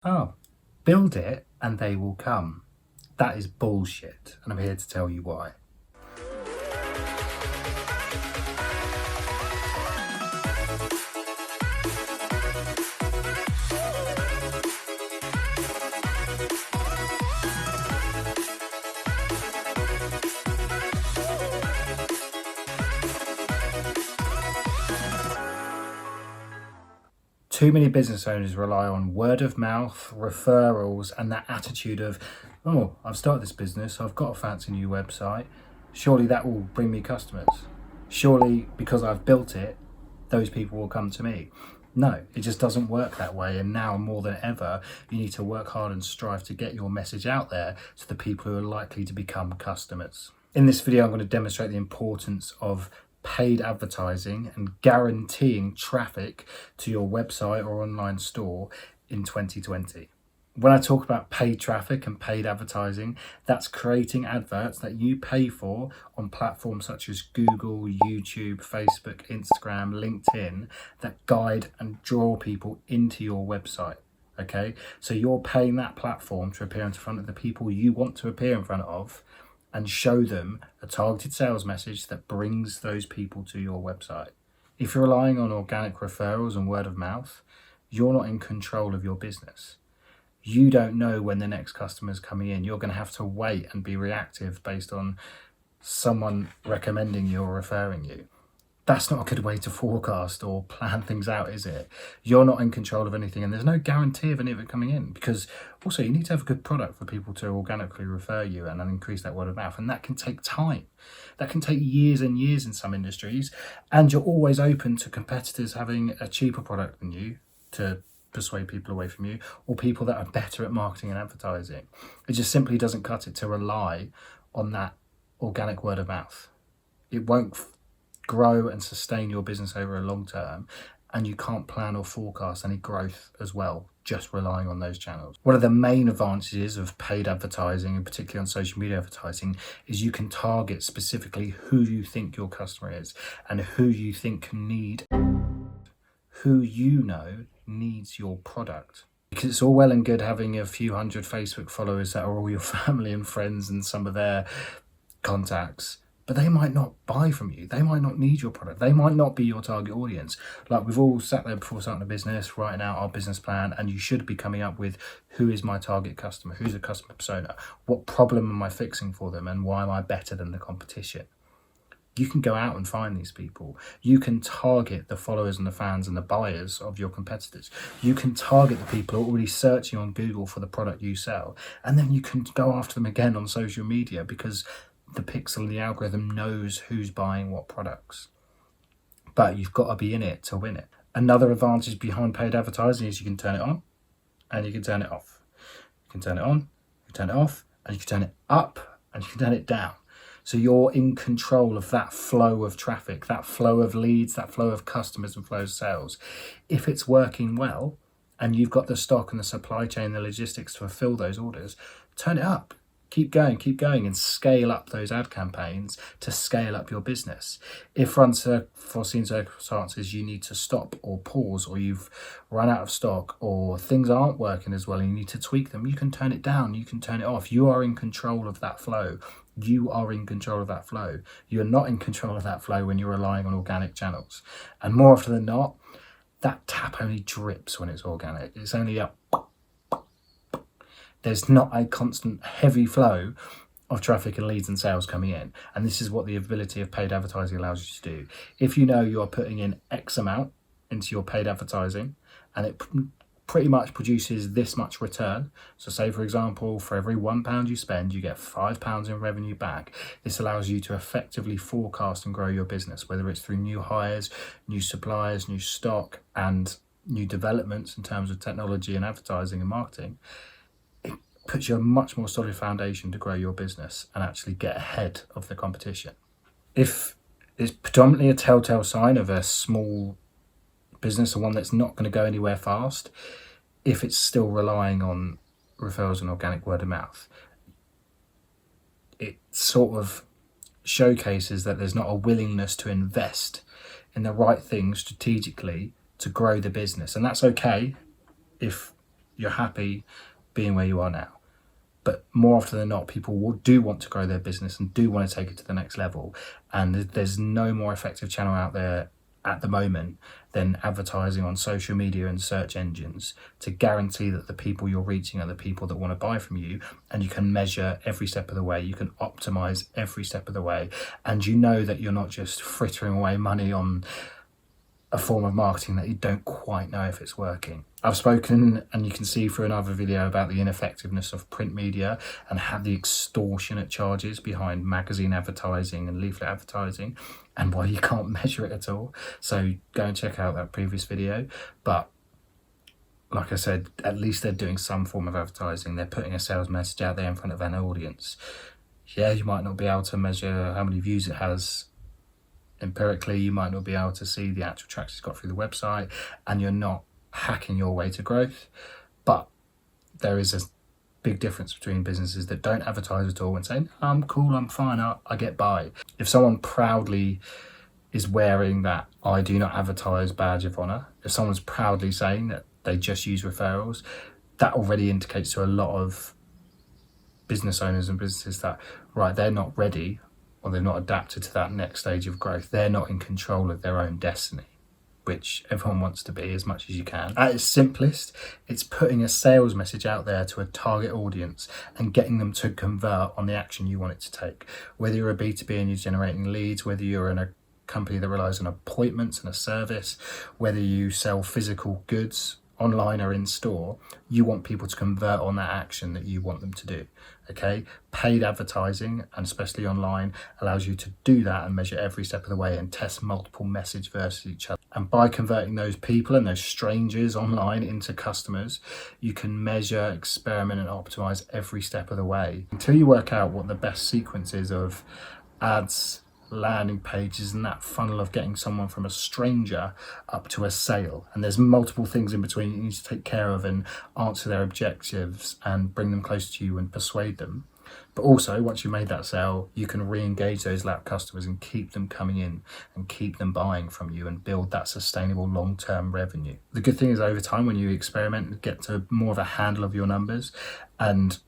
Oh, build it and they will come. That is bullshit, and I'm here to tell you why. Too many business owners rely on word of mouth, referrals, and that attitude of, oh, I've started this business, I've got a fancy new website, surely that will bring me customers. Surely because I've built it, those people will come to me. No, it just doesn't work that way. And now more than ever, you need to work hard and strive to get your message out there to the people who are likely to become customers. In this video, I'm going to demonstrate the importance of paid advertising and guaranteeing traffic to your website or online store in 2020. When I talk about paid traffic and paid advertising, that's creating adverts that you pay for on platforms such as Google, YouTube, Facebook, Instagram, LinkedIn that guide and draw people into your website. Okay, so you're paying that platform to appear in front of the people you want to appear in front of and show them a targeted sales message that brings those people to your website. If you're relying on organic referrals and word of mouth, you're not in control of your business. You don't know when the next customer is coming in. You're going to have to wait and be reactive based on someone recommending you or referring you. That's not a good way to forecast or plan things out, is it? You're not in control of anything, and there's no guarantee of any of it coming in, because also you need to have a good product for people to organically refer you and then increase that word of mouth, and that can take time. That can take years and years in some industries, and you're always open to competitors having a cheaper product than you to persuade people away from you, or people that are better at marketing and advertising. It just simply doesn't cut it to rely on that organic word of mouth. It won't grow and sustain your business over a long term, and you can't plan or forecast any growth as well just relying on those channels. One of the main advantages of paid advertising, and particularly on social media advertising, is you can target specifically who you think your customer is and who you think who you know needs your product. Because it's all well and good having a few hundred Facebook followers that are all your family and friends and some of their contacts, but they might not buy from you. They might not need your product. They might not be your target audience. Like, we've all sat there before starting a business, writing out our business plan, and you should be coming up with, who is my target customer? Who's the customer persona? What problem am I fixing for them? And why am I better than the competition? You can go out and find these people. You can target the followers and the fans and the buyers of your competitors. You can target the people who are already searching on Google for the product you sell. And then you can go after them again on social media, because the pixel and the algorithm knows who's buying what products. But you've got to be in it to win it. Another advantage behind paid advertising is you can turn it on and you can turn it off. You can turn it on, you can turn it off, and you can turn it up and you can turn it down. So you're in control of that flow of traffic, that flow of leads, that flow of customers and flow of sales. If it's working well and you've got the stock and the supply chain, the logistics to fulfill those orders, turn it up. Keep going and scale up those ad campaigns to scale up your business. If for unforeseen circumstances you need to stop or pause, or you've run out of stock, or things aren't working as well and you need to tweak them, you can turn it down, you can turn it off. You are in control of that flow. You are in control of that flow. You're not in control of that flow when you're relying on organic channels. And more often than not, that tap only drips when it's organic. It's only a... There's not a constant heavy flow of traffic and leads and sales coming in. And this is what the ability of paid advertising allows you to do. If you know you are putting in X amount into your paid advertising and it pretty much produces this much return. So say, for example, for every £1 you spend, you get £5 in revenue back. This allows you to effectively forecast and grow your business, whether it's through new hires, new suppliers, new stock, and new developments in terms of technology and advertising and marketing. Puts you a much more solid foundation to grow your business and actually get ahead of the competition. If it's predominantly a telltale sign of a small business, or one that's not going to go anywhere fast, if it's still relying on referrals and organic word of mouth, it sort of showcases that there's not a willingness to invest in the right things strategically to grow the business. And that's okay if You're happy being where you are now. But more often than not, people do want to grow their business and do want to take it to the next level. And there's no more effective channel out there at the moment than advertising on social media and search engines to guarantee that the people you're reaching are the people that want to buy from you. And you can measure every step of the way. You can optimize every step of the way. And you know that you're not just frittering away money on a form of marketing that you don't quite know if it's working. I've spoken, and you can see through another video, about the ineffectiveness of print media and how the extortionate charges behind magazine advertising and leaflet advertising, and why you can't measure it at all. So go and check out that previous video. But like I said, at least they're doing some form of advertising. They're putting a sales message out there in front of an audience. Yeah, you might not be able to measure how many views it has empirically, you might not be able to see the actual tracks it's got through the website, and you're not hacking your way to growth. But there is a big difference between businesses that don't advertise at all and say, I'm cool, I'm fine, I get by. If someone proudly is wearing that I do not advertise badge of honour, if someone's proudly saying that they just use referrals, that already indicates to a lot of business owners and businesses that, right, they're not ready, or they're not adapted to that next stage of growth. They're not in control of their own destiny, which everyone wants to be as much as you can. At its simplest, it's putting a sales message out there to a target audience and getting them to convert on the action you want it to take. Whether you're a B2B and you're generating leads, whether you're in a company that relies on appointments and a service, whether you sell physical goods online or in store, you want people to convert on that action that you want them to do. Okay, paid advertising, and especially online, allows you to do that and measure every step of the way and test multiple messages versus each other. And by converting those people and those strangers online into customers, you can measure, experiment, and optimize every step of the way until you work out what the best sequence is of ads, landing pages, and that funnel of getting someone from a stranger up to a sale. And there's multiple things in between you need to take care of and answer their objectives and bring them close to you and persuade them. But also, once you've made that sale, you can re-engage those lapsed customers and keep them coming in and keep them buying from you and build that sustainable long-term revenue. The good thing is, over time, when you experiment and get to more of a handle of your numbers, and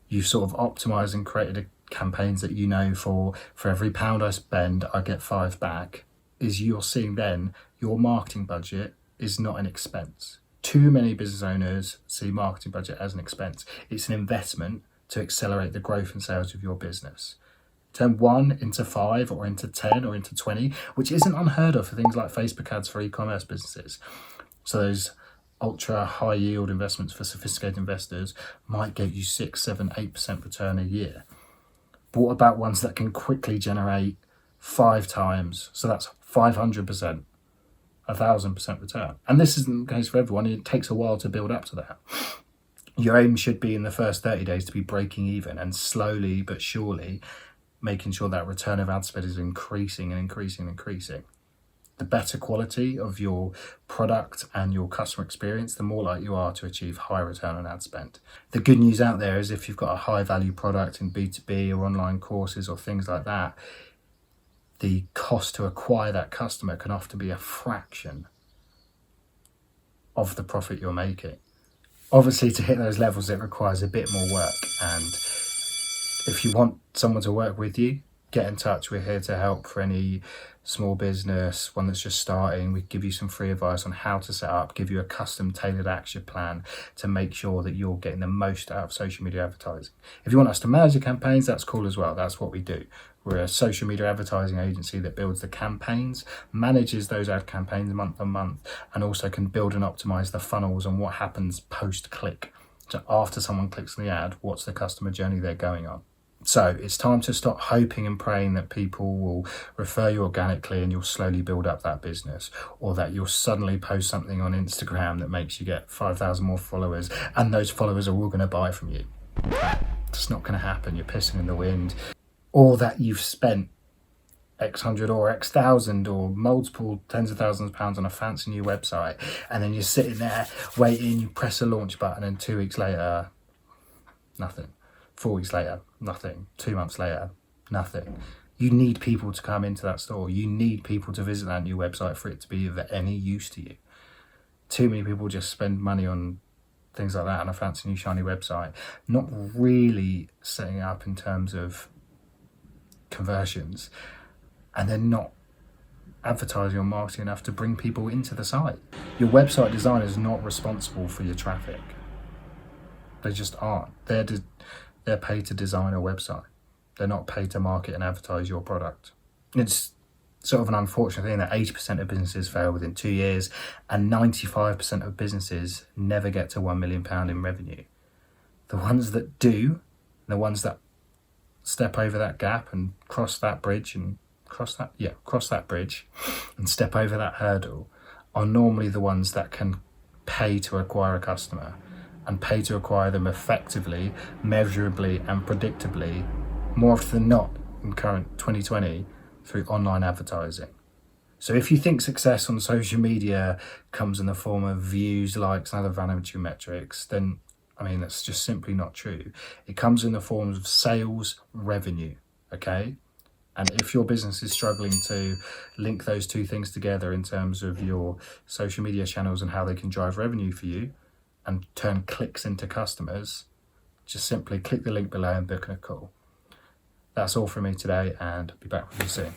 you've sort of optimized and created campaigns that you know for every £1 I spend, I get £5 back, is you're seeing then your marketing budget is not an expense. Too many business owners see marketing budget as an expense. It's an investment to accelerate the growth and sales of your business. Turn 1 into 5 or into 10 or into 20, which isn't unheard of for things like Facebook ads for e-commerce businesses. So those ultra high yield investments for sophisticated investors might get you 6, 7, 8% return a year. But what about ones that can quickly generate 5 times? So that's 500%, 1,000% return. And this isn't the case for everyone. It takes a while to build up to that. Your aim should be in the first 30 days to be breaking even, and slowly but surely making sure that return of ad spend is increasing and increasing and increasing. The better quality of your product and your customer experience, the more likely you are to achieve high return on ad spend. The good news out there is, if you've got a high value product in B2B or online courses or things like that, the cost to acquire that customer can often be a fraction of the profit you're making. Obviously, to hit those levels, it requires a bit more work. And if you want someone to work with you, get in touch. We're here to help for any small business, one that's just starting. We give you some free advice on how to set up, give you a custom tailored action plan to make sure that you're getting the most out of social media advertising. If you want us to manage your campaigns, that's cool as well. That's what we do. We're a social media advertising agency that builds the campaigns, manages those ad campaigns month on month, and also can build and optimize the funnels on what happens post-click. So after someone clicks on the ad, what's the customer journey they're going on? So it's time to stop hoping and praying that people will refer you organically and you'll slowly build up that business, or that you'll suddenly post something on Instagram that makes you get 5,000 more followers and those followers are all going to buy from you. It's not going to happen. You're pissing in the wind. Or that you've spent X hundred or X thousand or multiple tens of thousands of pounds on a fancy new website, and then you're sitting there waiting, you press a launch button, and 2 weeks later, nothing. 4 weeks later, nothing. 2 months later, nothing. You need people to come into that store. You need people to visit that new website for it to be of any use to you. Too many people just spend money on things like that, and a fancy new shiny website, not really setting it up in terms of conversions, and then not advertising or marketing enough to bring people into the site. Your website designer is not responsible for your traffic. They just aren't. They're paid to design a website. They're not paid to market and advertise your product. It's sort of an unfortunate thing that 80% of businesses fail within 2 years, and 95% of businesses never get to £1 million in revenue. The ones that do, the ones that step over that gap and cross that bridge and step over that hurdle, are normally the ones that can pay to acquire a customer, and pay to acquire them effectively, measurably and predictably, more often than not in current 2020, through online advertising. So if you think success on social media comes in the form of views, likes and other vanity metrics, then that's just simply not true. It comes in the form of sales revenue, okay? And if your business is struggling to link those two things together in terms of your social media channels and how they can drive revenue for you and turn clicks into customers, just simply click the link below and book a call. That's all from me today, and I'll be back with you soon.